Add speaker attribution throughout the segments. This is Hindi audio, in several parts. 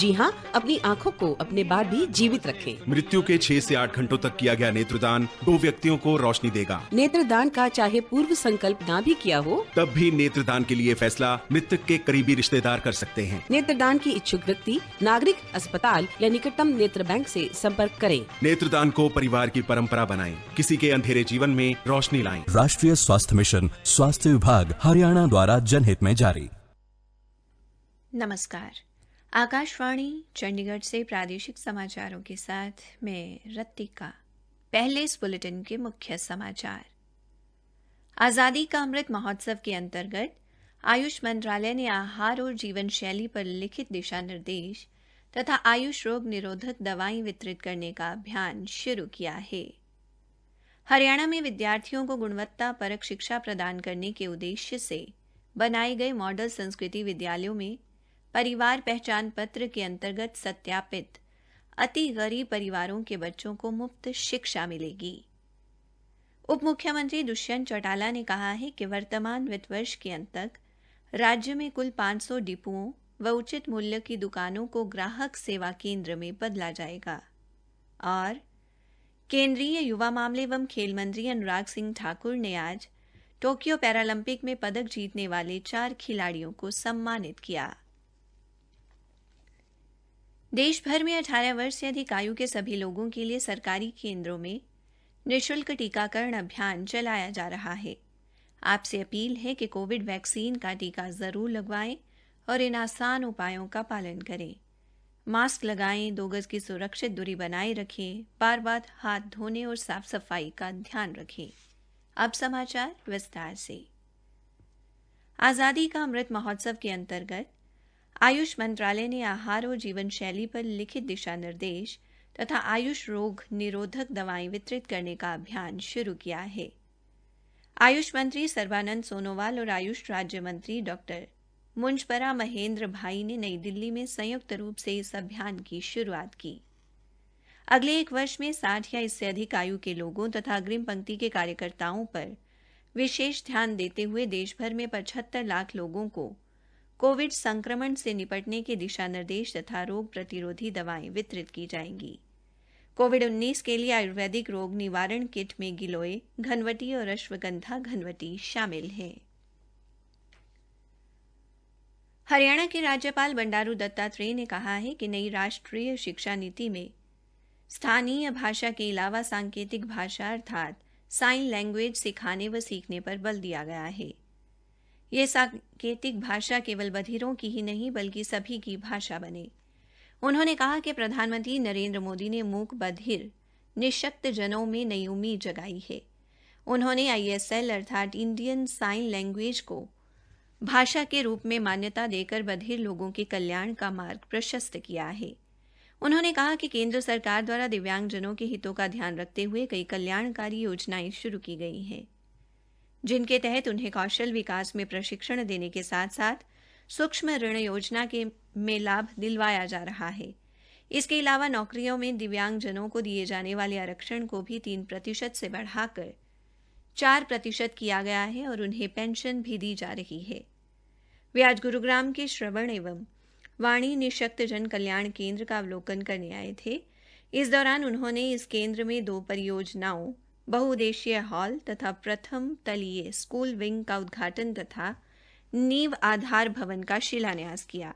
Speaker 1: जी हाँ, अपनी आँखों को अपने बाद भी जीवित रखें।
Speaker 2: मृत्यु के 6 से 8 घंटों तक किया गया नेत्रदान 2 व्यक्तियों को रोशनी देगा।
Speaker 1: नेत्रदान का चाहे पूर्व संकल्प ना भी किया हो,
Speaker 2: तब भी नेत्रदान के लिए फैसला मृतक के करीबी रिश्तेदार कर सकते हैं।
Speaker 1: नेत्रदान की इच्छुक व्यक्ति नागरिक अस्पताल या निकटतम नेत्र बैंक से संपर्क करें।
Speaker 2: नेत्रदान को परिवार की परंपरा बनाएं, किसी के अंधेरे जीवन में रोशनी लाएं।
Speaker 3: राष्ट्रीय स्वास्थ्य मिशन, स्वास्थ्य विभाग, हरियाणा द्वारा जनहित में जारी।
Speaker 4: नमस्कार, आकाशवाणी चंडीगढ़ से प्रादेशिक समाचारों के साथ मैं रत्तिका। पहले इस बुलेटिन के मुख्य समाचार। आज़ादी का अमृत महोत्सव के अंतर्गत आयुष मंत्रालय ने आहार और जीवन शैली पर लिखित दिशा निर्देश तथा आयुष रोग निरोधक दवाएं वितरित करने का अभियान शुरू किया है। हरियाणा में विद्यार्थियों को गुणवत्ता परक शिक्षा प्रदान करने के उद्देश्य से बनाए गए मॉडल संस्कृति विद्यालयों में परिवार पहचान पत्र के अंतर्गत सत्यापित अति गरीब परिवारों के बच्चों को मुफ्त शिक्षा मिलेगी। उप मुख्यमंत्री दुष्यंत चौटाला ने कहा है कि वर्तमान वित्त वर्ष के अंत तक राज्य में कुल 500 डिपुओं व उचित मूल्य की दुकानों को ग्राहक सेवा केंद्र में बदला जाएगा। और केंद्रीय युवा मामले एवं खेल मंत्री अनुराग सिंह ठाकुर ने आज टोक्यो पैरालंपिक में पदक जीतने वाले 4 खिलाड़ियों को सम्मानित किया। देश भर में 18 वर्ष से अधिक आयु के सभी लोगों के लिए सरकारी केंद्रों में निःशुल्क टीकाकरण अभियान चलाया जा रहा है। आपसे अपील है कि कोविड वैक्सीन का टीका जरूर लगवाएं और इन आसान उपायों का पालन करें। मास्क लगाएं, 2 गज की सुरक्षित दूरी बनाए रखें, बार बार हाथ धोने और साफ सफाई का ध्यान रखें। अब समाचार विस्तार से। आज़ादी का अमृत महोत्सव के अंतर्गत आयुष मंत्रालय ने आहार और जीवन शैली पर लिखित दिशा निर्देश तथा आयुष रोग निरोधक दवाएं वितरित करने का अभियान शुरू किया है। आयुष मंत्री सर्बानंद सोनोवाल और आयुष राज्य मंत्री डॉक्टर मुंजपरा महेंद्र भाई ने नई दिल्ली में संयुक्त रूप से इस अभियान की शुरुआत की। अगले 1 वर्ष में 60 या इससे अधिक आयु के लोगों तथा अग्रिम पंक्ति के कार्यकर्ताओं पर विशेष ध्यान देते हुए देश भर में 75 लाख लोगों को कोविड संक्रमण से निपटने के दिशा निर्देश तथा रोग प्रतिरोधी दवाएं वितरित की जाएंगी। कोविड-19 के लिए आयुर्वेदिक रोग निवारण किट में गिलोय, घनवटी और अश्वगंधा घनवटी शामिल हैं। हरियाणा के राज्यपाल बंडारू दत्तात्रेय ने कहा है कि नई राष्ट्रीय शिक्षा नीति में स्थानीय भाषा के अलावा सांकेतिक भाषा अर्थात साइन लैंग्वेज सिखाने व सीखने पर बल दिया गया है। ये सांकेतिक भाषा केवल बधिरों की ही नहीं बल्कि सभी की भाषा बने। उन्होंने कहा कि प्रधानमंत्री नरेंद्र मोदी ने मूक बधिर निशक्त जनों में नई उम्मीद जगाई है। उन्होंने ISL अर्थात इंडियन साइन लैंग्वेज को भाषा के रूप में मान्यता देकर बधिर लोगों के कल्याण का मार्ग प्रशस्त किया है। उन्होंने कहा कि केंद्र सरकार द्वारा दिव्यांगजनों के हितों का ध्यान रखते हुए कई कल्याणकारी योजनाएं शुरू की गई हैं, जिनके तहत उन्हें कौशल विकास में प्रशिक्षण देने के साथ साथ सूक्ष्म ऋण योजना के में लाभ दिलवाया जा रहा है। इसके अलावा नौकरियों में दिव्यांगजनों को दिए जाने वाले आरक्षण को भी 3% से बढ़ाकर 4% किया गया है और उन्हें पेंशन भी दी जा रही है। वे आज गुरुग्राम के श्रवण एवं वाणी निशक्त जन कल्याण केंद्र का अवलोकन करने आए थे। इस दौरान उन्होंने इस केंद्र में 2 परियोजनाओं, बहुउद्देशीय हॉल तथा प्रथम तलीय स्कूल विंग का उद्घाटन तथा नींव आधार भवन का शिलान्यास किया।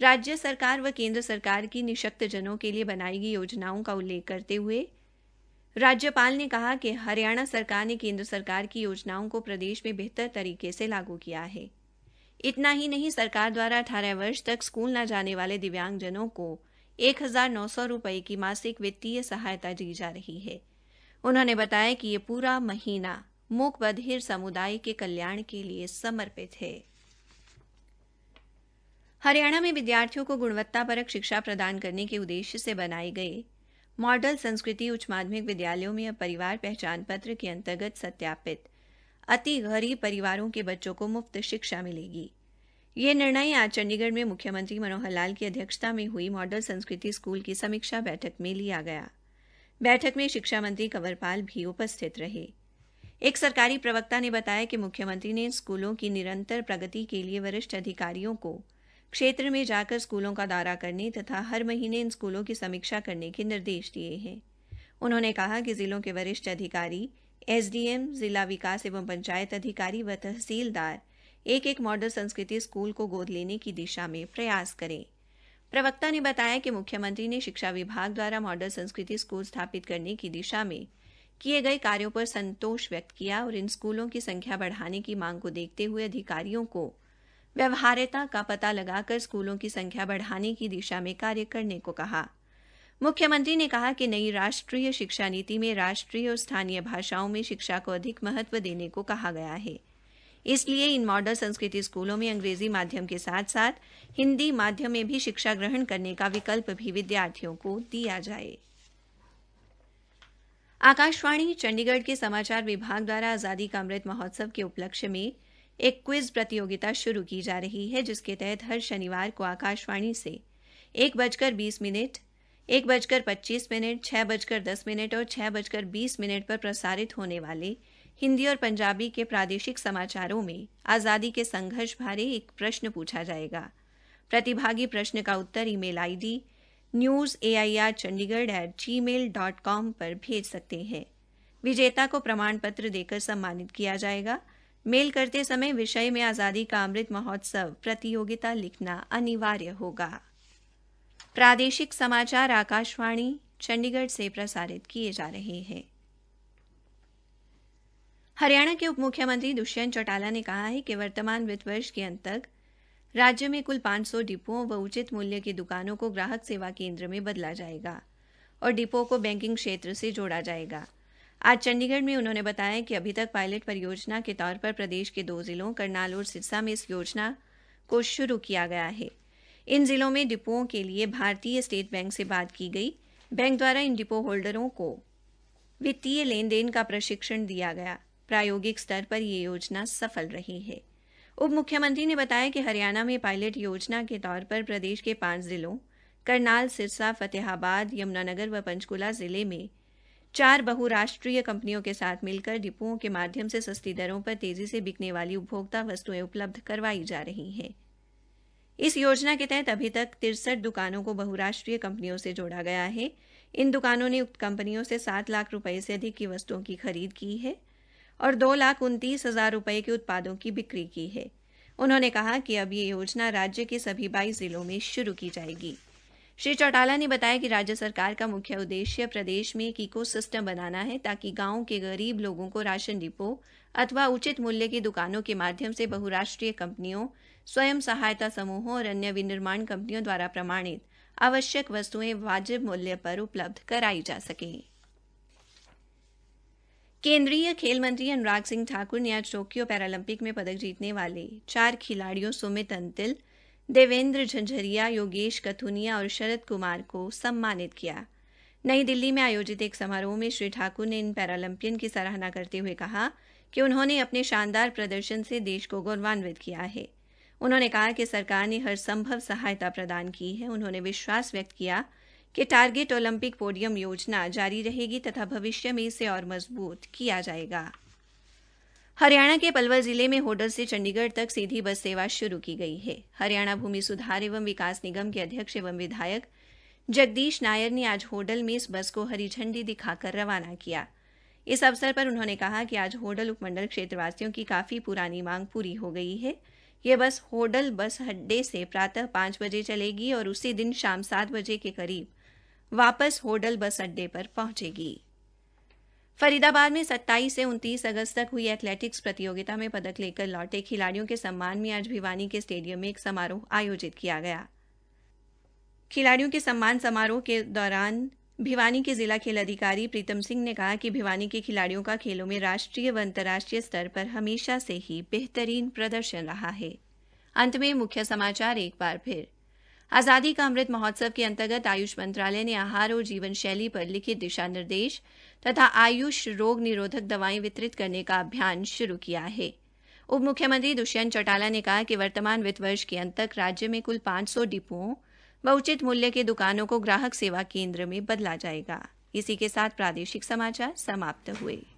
Speaker 4: राज्य सरकार व केंद्र सरकार की निशक्त जनों के लिए बनाई गई योजनाओं का उल्लेख करते हुए राज्यपाल ने कहा कि हरियाणा सरकार ने केंद्र सरकार की योजनाओं को प्रदेश में बेहतर तरीके से लागू किया है। इतना ही नहीं, सरकार द्वारा 18 वर्ष तक स्कूल न जाने वाले दिव्यांगजनों को 1900 रुपये की मासिक वित्तीय सहायता दी जा रही है। उन्होंने बताया कि ये पूरा महीना मूक बधिर समुदाय के कल्याण के लिए समर्पित है। हरियाणा में विद्यार्थियों को गुणवत्तापरक शिक्षा प्रदान करने के उद्देश्य से बनाए गए मॉडल संस्कृति उच्च माध्यमिक विद्यालयों में अब परिवार पहचान पत्र के अंतर्गत सत्यापित अति गरीब परिवारों के बच्चों को मुफ्त शिक्षा मिलेगी। ये निर्णय आज चंडीगढ़ में मुख्यमंत्री मनोहर लाल की अध्यक्षता में हुई मॉडल संस्कृति स्कूल की समीक्षा बैठक में लिया गया। बैठक में शिक्षा मंत्री कंवरपाल भी उपस्थित रहे। एक सरकारी प्रवक्ता ने बताया कि मुख्यमंत्री ने स्कूलों की निरंतर प्रगति के लिए वरिष्ठ अधिकारियों को क्षेत्र में जाकर स्कूलों का दौरा करने तथा हर महीने इन स्कूलों की समीक्षा करने के निर्देश दिए हैं। उन्होंने कहा कि जिलों के वरिष्ठ अधिकारी, एसडीएम, जिला विकास एवं पंचायत अधिकारी व तहसीलदार एक मॉडल संस्कृति स्कूल को गोद लेने की दिशा में प्रयास करें। प्रवक्ता ने बताया कि मुख्यमंत्री ने शिक्षा विभाग द्वारा मॉडल संस्कृति स्कूल स्थापित करने की दिशा में किए गए कार्यों पर संतोष व्यक्त किया और इन स्कूलों की संख्या बढ़ाने की मांग को देखते हुए अधिकारियों को व्यवहार्यता का पता लगाकर स्कूलों की संख्या बढ़ाने की दिशा में कार्य करने को कहा। मुख्यमंत्री ने कहा कि नई राष्ट्रीय शिक्षा नीति में राष्ट्रीय और स्थानीय भाषाओं में शिक्षा को अधिक महत्व देने को कहा गया है। इसलिए इन मॉडल संस्कृति स्कूलों में अंग्रेजी माध्यम के साथ साथ हिंदी माध्यम में भी शिक्षा ग्रहण करने का विकल्प भी विद्यार्थियों को दिया जाए। आकाशवाणी चंडीगढ़ के समाचार विभाग द्वारा आज़ादी का अमृत महोत्सव के उपलक्ष्य में एक क्विज प्रतियोगिता शुरू की जा रही है, जिसके तहत हर शनिवार को आकाशवाणी से 1:20, 1:25, 6:10 और 6:20 पर प्रसारित होने वाले हिंदी और पंजाबी के प्रादेशिक समाचारों में आज़ादी के संघर्ष बारे एक प्रश्न पूछा जाएगा। प्रतिभागी प्रश्न का उत्तर ईमेल आईडी newsairchandigarh@gmail.com पर भेज सकते हैं। विजेता को प्रमाण पत्र देकर सम्मानित किया जाएगा। मेल करते समय विषय में आज़ादी का अमृत महोत्सव प्रतियोगिता लिखना अनिवार्य होगा। प्रादेशिक समाचार आकाशवाणी चंडीगढ़ से प्रसारित किए जा रहे हैं। हरियाणा के उप मुख्यमंत्री दुष्यंत चौटाला ने कहा है कि वर्तमान वित्त वर्ष के अंत तक राज्य में कुल 500 डिपों व उचित मूल्य की दुकानों को ग्राहक सेवा केंद्र में बदला जाएगा और डिपो को बैंकिंग क्षेत्र से जोड़ा जाएगा। आज चंडीगढ़ में उन्होंने बताया कि अभी तक पायलट परियोजना के तौर पर प्रदेश के 2 जिलों करनाल और सिरसा में इस योजना को शुरू किया गया है। इन जिलों में डिपोओं के लिए भारतीय स्टेट बैंक से बात की गई। बैंक द्वारा इन डिपो होल्डरों को वित्तीय लेन देन का प्रशिक्षण दिया गया। प्रायोगिक स्तर पर यह योजना सफल रही है। उप मुख्यमंत्री ने बताया कि हरियाणा में पायलट योजना के तौर पर प्रदेश के 5 जिलों करनाल, सिरसा, फतेहाबाद, यमुनानगर व पंचकुला जिले में 4 बहुराष्ट्रीय कंपनियों के साथ मिलकर डिपोओं के माध्यम से सस्ती दरों पर तेजी से बिकने वाली उपभोक्ता वस्तुएं उपलब्ध करवाई जा रही हैं। इस योजना के तहत अभी तक 63 दुकानों को बहुराष्ट्रीय कंपनियों से जोड़ा गया है। इन दुकानों ने उक्त कंपनियों से 7 लाख रुपए से अधिक की वस्तुओं की खरीद की है और 2,29,000 रुपए के उत्पादों की बिक्री की है। उन्होंने कहा कि अब ये योजना राज्य के सभी 22 जिलों में शुरू की जाएगी। श्री चौटाला ने बताया कि राज्य सरकार का मुख्य उद्देश्य प्रदेश में एक इकोसिस्टम बनाना है ताकि गांव के गरीब लोगों को राशन डिपो अथवा उचित मूल्य की दुकानों के माध्यम से बहुराष्ट्रीय कंपनियों, स्वयं सहायता समूहों और अन्य विनिर्माण कंपनियों द्वारा प्रमाणित आवश्यक वस्तुएं वाजिब मूल्य पर उपलब्ध कराई जा सकें। केंद्रीय खेल मंत्री अनुराग सिंह ठाकुर ने आज टोक्यो पैरालंपिक में पदक जीतने वाले 4 खिलाड़ियों सुमित अंतिल, देवेंद्र झंझरिया, योगेश कथुनिया और शरद कुमार को सम्मानित किया। नई दिल्ली में आयोजित एक समारोह में श्री ठाकुर ने इन पैरालंपियन की सराहना करते हुए कहा कि उन्होंने अपने शानदार प्रदर्शन से देश को गौरवान्वित किया है। उन्होंने कहा कि सरकार ने हर संभव सहायता प्रदान की है। उन्होंने विश्वास व्यक्त किया कि टारगेट ओलंपिक पोडियम योजना जारी रहेगी तथा भविष्य में इसे और मजबूत किया जाएगा। हरियाणा के पलवल जिले में होडल से चंडीगढ़ तक सीधी बस सेवा शुरू की गई है। हरियाणा भूमि सुधार एवं विकास निगम के अध्यक्ष एवं विधायक जगदीश नायर ने आज होडल में इस बस को हरी झंडी दिखाकर रवाना किया। इस अवसर पर उन्होंने कहा कि आज होडल उपमंडल क्षेत्रवासियों की काफी पुरानी मांग पूरी हो गई है। यह बस होडल बस अड्डे से प्रातः 5 बजे चलेगी और उसी दिन शाम 7 बजे के करीब वापस होडल बस अड्डे पर पहुंचेगी। फरीदाबाद में 27 से 29 अगस्त तक हुई एथलेटिक्स प्रतियोगिता में पदक लेकर लौटे खिलाड़ियों के सम्मान में आज भिवानी के स्टेडियम में एक समारोह आयोजित किया गया। खिलाड़ियों के सम्मान समारोह के दौरान भिवानी के जिला खेल अधिकारी प्रीतम सिंह ने कहा कि भिवानी के खिलाड़ियों का खेलों में राष्ट्रीय व अंतर्राष्ट्रीय स्तर पर हमेशा से ही बेहतरीन प्रदर्शन रहा है। अंत में मुख्य समाचार एक बार फिर। आज़ादी का अमृत महोत्सव के अंतर्गत आयुष मंत्रालय ने आहार और जीवन शैली पर लिखित दिशा निर्देश तथा आयुष रोग निरोधक दवाएं वितरित करने का अभियान शुरू किया है। उप मुख्यमंत्री दुष्यंत चौटाला ने कहा कि वर्तमान वित्त वर्ष के अंत तक राज्य में कुल 500 डिपोओं व उचित मूल्य के दुकानों को ग्राहक सेवा केंद्र में बदला जाएगा। इसी के साथ प्रादेशिक समाचार समाप्त हुए।